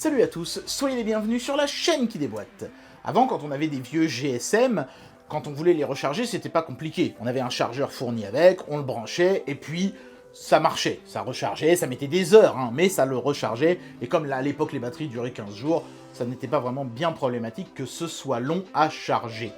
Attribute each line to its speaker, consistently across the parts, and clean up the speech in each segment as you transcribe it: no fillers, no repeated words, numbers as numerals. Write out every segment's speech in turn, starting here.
Speaker 1: Salut à tous, soyez les bienvenus sur la chaîne qui déboîte. Avant, quand on avait des vieux GSM, quand on voulait les recharger, c'était pas compliqué. On avait un chargeur fourni avec, on le branchait, et puis ça marchait. Ça rechargeait, ça mettait des heures, mais ça le rechargeait. Et comme là, à l'époque, les batteries duraient 15 jours, ça n'était pas vraiment bien problématique que ce soit long à charger.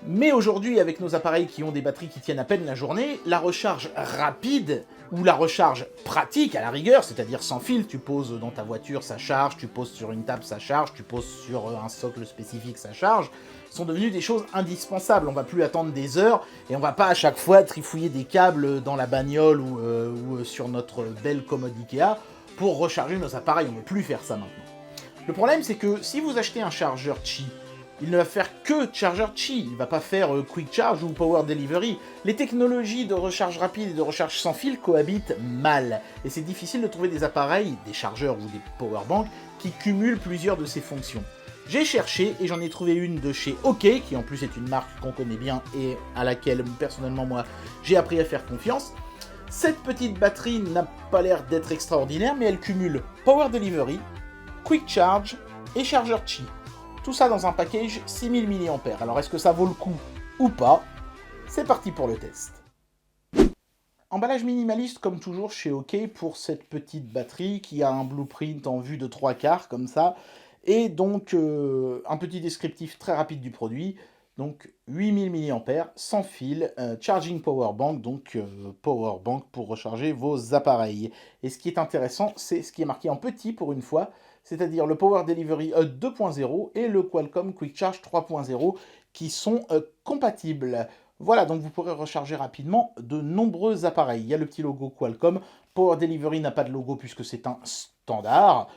Speaker 1: Mais aujourd'hui, avec nos appareils qui ont des batteries qui tiennent à peine la journée, la recharge rapide, ou la recharge pratique à la rigueur, c'est-à-dire sans fil, tu poses dans ta voiture, ça charge, tu poses sur une table, ça charge, tu poses sur un socle spécifique, ça charge, sont devenues des choses indispensables. On va plus attendre des heures, et on va pas à chaque fois trifouiller des câbles dans la bagnole ou sur notre belle commode Ikea pour recharger nos appareils, on ne veut plus faire ça maintenant. Le problème, c'est que si vous achetez un chargeur Qi, il ne va faire que chargeur Qi, il ne va pas faire Quick Charge ou Power Delivery. Les technologies de recharge rapide et de recharge sans fil cohabitent mal, et c'est difficile de trouver des appareils, des chargeurs ou des powerbanks, qui cumulent plusieurs de ces fonctions. J'ai cherché et j'en ai trouvé une de chez OK, qui en plus est une marque qu'on connaît bien et à laquelle personnellement moi j'ai appris à faire confiance. Cette petite batterie n'a pas l'air d'être extraordinaire, mais elle cumule Power Delivery, Quick Charge et chargeur Qi. Tout ça dans un package 6000 mAh. Alors est-ce que ça vaut le coup ou pas? C'est parti pour le test. Emballage minimaliste comme toujours chez OK pour cette petite batterie qui a un blueprint en vue de 3/4 comme ça. Et donc un petit descriptif très rapide du produit. Donc 8000 mAh sans fil, charging power bank, donc power bank pour recharger vos appareils. Et ce qui est intéressant, c'est ce qui est marqué en petit pour une fois, c'est-à-dire le Power Delivery 2.0 et le Qualcomm Quick Charge 3.0 qui sont compatibles. Voilà, donc vous pourrez recharger rapidement de nombreux appareils. Il y a le petit logo Qualcomm. Power Delivery n'a pas de logo puisque c'est un standard.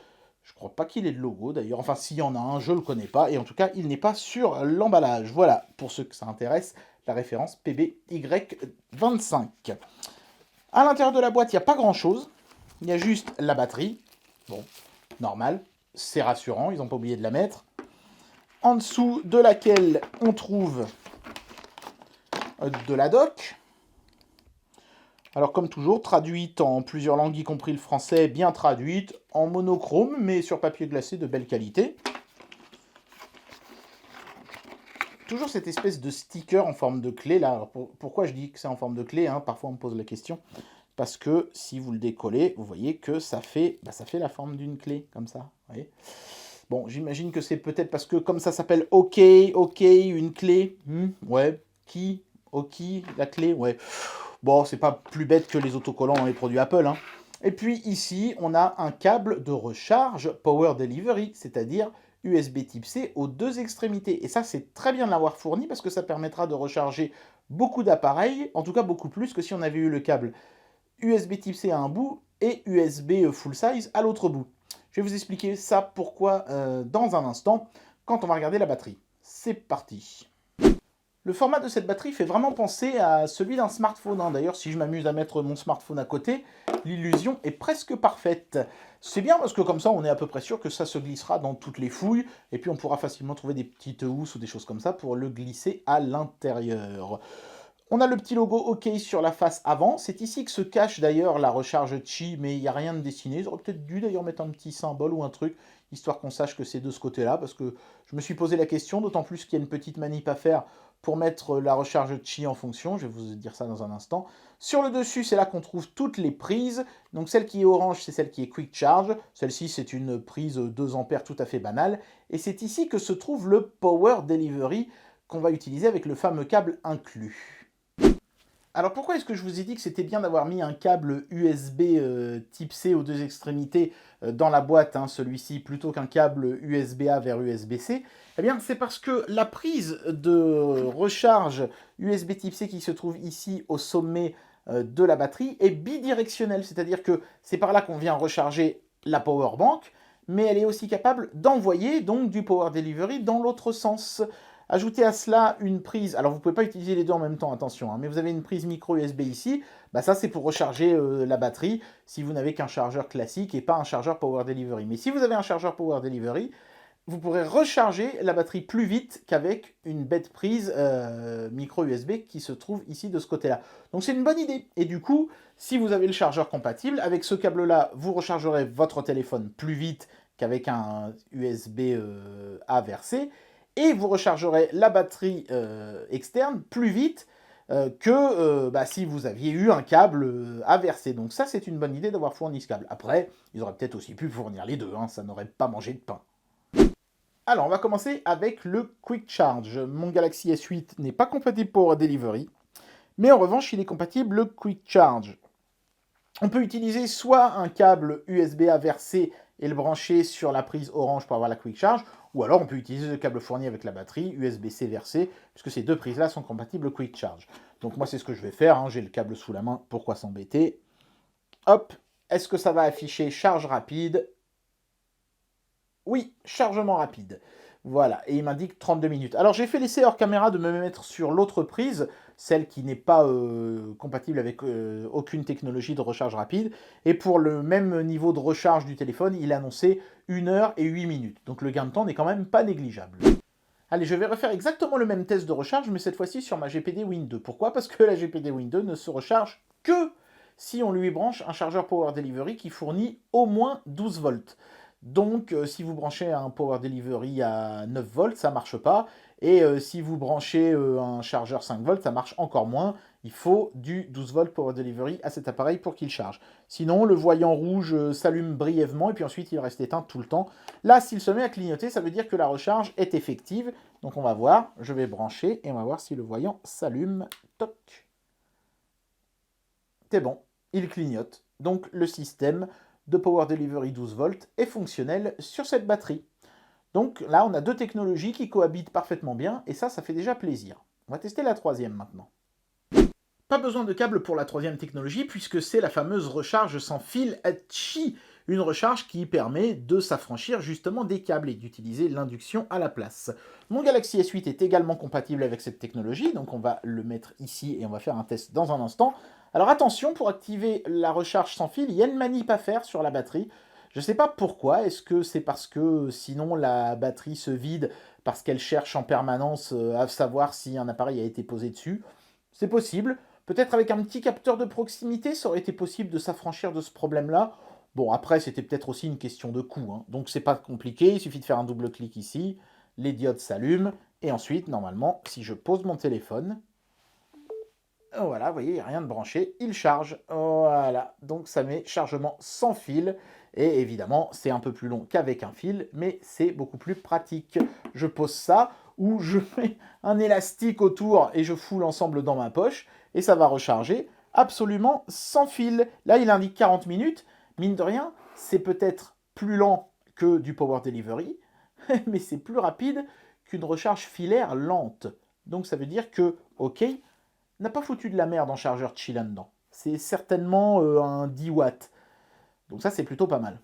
Speaker 1: Je crois pas qu'il ait de logo d'ailleurs. Enfin, s'il y en a un, je le connais pas. Et en tout cas, il n'est pas sur l'emballage. Voilà, pour ceux que ça intéresse, la référence PBY25. À l'intérieur de la boîte, il n'y a pas grand-chose. Il y a juste la batterie. Bon, normal. C'est rassurant, ils n'ont pas oublié de la mettre. En dessous de laquelle on trouve de la dock. Alors comme toujours, traduite en plusieurs langues, y compris le français, bien traduite, en monochrome, mais sur papier glacé de belle qualité. Toujours cette espèce de sticker en forme de clé, là. Alors, pourquoi je dis que c'est en forme de clé, parfois on me pose la question. Parce que si vous le décollez, vous voyez que ça fait la forme d'une clé, comme ça. Vous voyez. Bon, j'imagine que c'est peut-être parce que comme ça s'appelle OK, une clé. Ouais, OK, la clé, ouais. Bon, c'est pas plus bête que les autocollants dans les produits Apple. Et puis ici, on a un câble de recharge Power Delivery, c'est-à-dire USB Type C aux deux extrémités. Et ça, c'est très bien de l'avoir fourni parce que ça permettra de recharger beaucoup d'appareils, en tout cas beaucoup plus que si on avait eu le câble USB Type C à un bout et USB full size à l'autre bout. Je vais vous expliquer ça pourquoi dans un instant, quand on va regarder la batterie. C'est parti. Le format de cette batterie fait vraiment penser à celui d'un smartphone. D'ailleurs, si je m'amuse à mettre mon smartphone à côté, l'illusion est presque parfaite. C'est bien parce que comme ça, on est à peu près sûr que ça se glissera dans toutes les fouilles. Et puis, on pourra facilement trouver des petites housses ou des choses comme ça pour le glisser à l'intérieur. On a le petit logo OK sur la face avant. C'est ici que se cache d'ailleurs la recharge Qi, mais il n'y a rien de dessiné. Ils auraient peut-être dû d'ailleurs mettre un petit symbole ou un truc, histoire qu'on sache que c'est de ce côté-là, parce que je me suis posé la question, d'autant plus qu'il y a une petite manip à faire pour mettre la recharge Qi en fonction. Je vais vous dire ça dans un instant. Sur le dessus, c'est là qu'on trouve toutes les prises. Donc celle qui est orange, c'est celle qui est Quick Charge. Celle-ci, c'est une prise 2 ampères tout à fait banale. Et c'est ici que se trouve le Power Delivery qu'on va utiliser avec le fameux câble inclus. Alors pourquoi est-ce que je vous ai dit que c'était bien d'avoir mis un câble USB Type C aux deux extrémités dans la boîte, celui-ci, plutôt qu'un câble USB-A vers USB-C? Eh bien, c'est parce que la prise de recharge USB Type C qui se trouve ici au sommet de la batterie est bidirectionnelle, c'est-à-dire que c'est par là qu'on vient recharger la power bank, mais elle est aussi capable d'envoyer donc du power delivery dans l'autre sens. Ajoutez à cela une prise, alors vous ne pouvez pas utiliser les deux en même temps, attention, mais vous avez une prise micro USB ici, ça c'est pour recharger la batterie si vous n'avez qu'un chargeur classique et pas un chargeur Power Delivery. Mais si vous avez un chargeur Power Delivery, vous pourrez recharger la batterie plus vite qu'avec une bête prise micro USB qui se trouve ici de ce côté-là. Donc c'est une bonne idée. Et du coup, si vous avez le chargeur compatible, avec ce câble-là, vous rechargerez votre téléphone plus vite qu'avec un USB-A vers C, et vous rechargerez la batterie externe plus vite que si vous aviez eu un câble A vers C. Donc ça, c'est une bonne idée d'avoir fourni ce câble. Après, ils auraient peut-être aussi pu fournir les deux, hein, ça n'aurait pas mangé de pain. Alors, on va commencer avec le Quick Charge. Mon Galaxy S8 n'est pas compatible Power Delivery, mais en revanche, il est compatible le Quick Charge. On peut utiliser soit un câble USB-A vers C et le brancher sur la prise orange pour avoir la Quick Charge, ou alors on peut utiliser le câble fourni avec la batterie, USB-C vers C, puisque ces deux prises-là sont compatibles Quick Charge. Donc moi, c'est ce que je vais faire, hein. J'ai le câble sous la main, pourquoi s'embêter? Hop, est-ce que ça va afficher charge rapide? Oui, chargement rapide. Voilà, et il m'indique 32 minutes. Alors j'ai fait l'essai hors caméra de me mettre sur l'autre prise, celle qui n'est pas compatible avec aucune technologie de recharge rapide. Et pour le même niveau de recharge du téléphone, il annonçait 1 heure et 8 minutes. Donc le gain de temps n'est quand même pas négligeable. Allez, je vais refaire exactement le même test de recharge, mais cette fois-ci sur ma GPD Win 2. Pourquoi? Parce que la GPD Win 2 ne se recharge que si on lui branche un chargeur Power Delivery qui fournit au moins 12 volts. Donc, si vous branchez un Power Delivery à 9 volts, ça ne marche pas. Et si vous branchez un chargeur 5 volts, ça marche encore moins. Il faut du 12 volts Power Delivery à cet appareil pour qu'il charge. Sinon, le voyant rouge s'allume brièvement et puis ensuite il reste éteint tout le temps. Là, s'il se met à clignoter, ça veut dire que la recharge est effective. Donc on va voir, je vais brancher et on va voir si le voyant s'allume. Toc. C'est bon, il clignote. Donc le système de Power Delivery 12 volts est fonctionnel sur cette batterie. Donc là, on a deux technologies qui cohabitent parfaitement bien, et ça fait déjà plaisir. On va tester la troisième maintenant. Pas besoin de câble pour la troisième technologie, puisque c'est la fameuse recharge sans fil Qi, une recharge qui permet de s'affranchir justement des câbles et d'utiliser l'induction à la place. Mon Galaxy S8 est également compatible avec cette technologie, donc on va le mettre ici et on va faire un test dans un instant. Alors attention, pour activer la recharge sans fil, il y a une manip à faire sur la batterie. Je ne sais pas pourquoi, est-ce que c'est parce que sinon la batterie se vide parce qu'elle cherche en permanence à savoir si un appareil a été posé dessus? C'est possible. Peut-être avec un petit capteur de proximité, ça aurait été possible de s'affranchir de ce problème-là. Bon, après, c'était peut-être aussi une question de coût, hein. Donc c'est pas compliqué, il suffit de faire un double clic ici, les diodes s'allument, et ensuite, normalement, si je pose mon téléphone, voilà, vous voyez, il n'y a rien de branché, il charge. Voilà, donc ça met chargement sans fil. Et évidemment, c'est un peu plus long qu'avec un fil, mais c'est beaucoup plus pratique. Je pose ça, ou je mets un élastique autour et je fous l'ensemble dans ma poche, et ça va recharger absolument sans fil. Là, il indique 40 minutes. Mine de rien, c'est peut-être plus lent que du Power Delivery, mais c'est plus rapide qu'une recharge filaire lente. Donc ça veut dire que, ok, n'a pas foutu de la merde en chargeur Qi là-dedans. C'est certainement un 10 watts. Donc ça, c'est plutôt pas mal.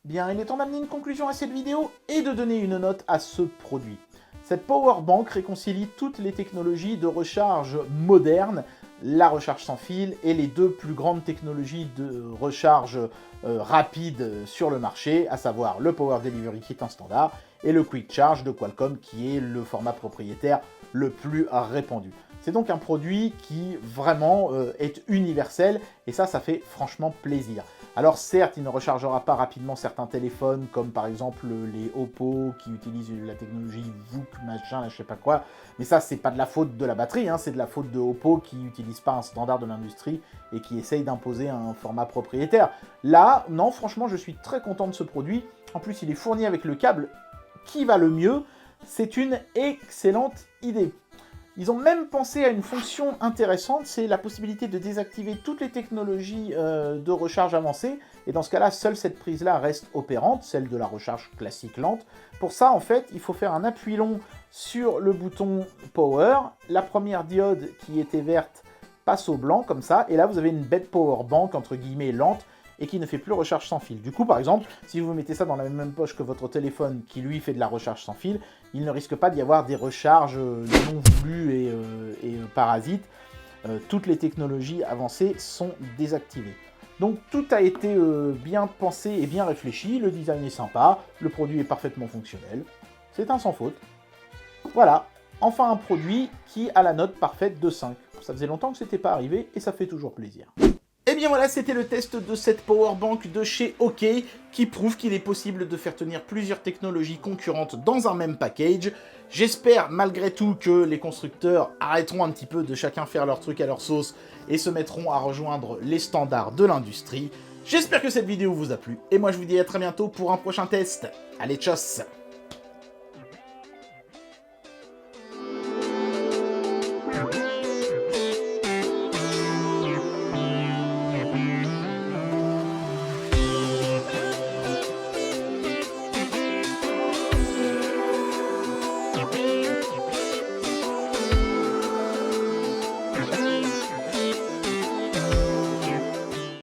Speaker 1: Bien, il est temps d'amener une conclusion à cette vidéo et de donner une note à ce produit. Cette power bank réconcilie toutes les technologies de recharge modernes, la recharge sans fil et les deux plus grandes technologies de recharge rapide sur le marché, à savoir le Power Delivery qui est un standard et le Quick Charge de Qualcomm qui est le format propriétaire le plus répandu. C'est donc un produit qui vraiment est universel et ça fait franchement plaisir. Alors certes, il ne rechargera pas rapidement certains téléphones comme par exemple les Oppo qui utilisent la technologie VOOC machin, je sais pas quoi, mais ça c'est pas de la faute de la batterie, hein, c'est de la faute de Oppo qui n'utilise pas un standard de l'industrie et qui essaye d'imposer un format propriétaire. Là, non, franchement, je suis très content de ce produit. En plus, il est fourni avec le câble qui va le mieux. C'est une excellente idée. Ils ont même pensé à une fonction intéressante, c'est la possibilité de désactiver toutes les technologies de recharge avancées. Et dans ce cas-là, seule cette prise-là reste opérante, celle de la recharge classique lente. Pour ça, en fait, il faut faire un appui long sur le bouton Power. La première diode qui était verte passe au blanc, comme ça. Et là, vous avez une bête power bank, entre guillemets, lente, et qui ne fait plus recharge sans fil. Du coup, par exemple, si vous mettez ça dans la même poche que votre téléphone qui, lui, fait de la recharge sans fil, il ne risque pas d'y avoir des recharges non voulues et parasites. Toutes les technologies avancées sont désactivées. Donc tout a été bien pensé et bien réfléchi, le design est sympa, le produit est parfaitement fonctionnel, c'est un sans faute. Voilà, enfin un produit qui a la note parfaite de 5. Ça faisait longtemps que ce n'était pas arrivé et ça fait toujours plaisir. Eh bien voilà, c'était le test de cette powerbank de chez OK, qui prouve qu'il est possible de faire tenir plusieurs technologies concurrentes dans un même package. J'espère malgré tout que les constructeurs arrêteront un petit peu de chacun faire leur truc à leur sauce et se mettront à rejoindre les standards de l'industrie. J'espère que cette vidéo vous a plu, et moi je vous dis à très bientôt pour un prochain test. Allez, tchuss!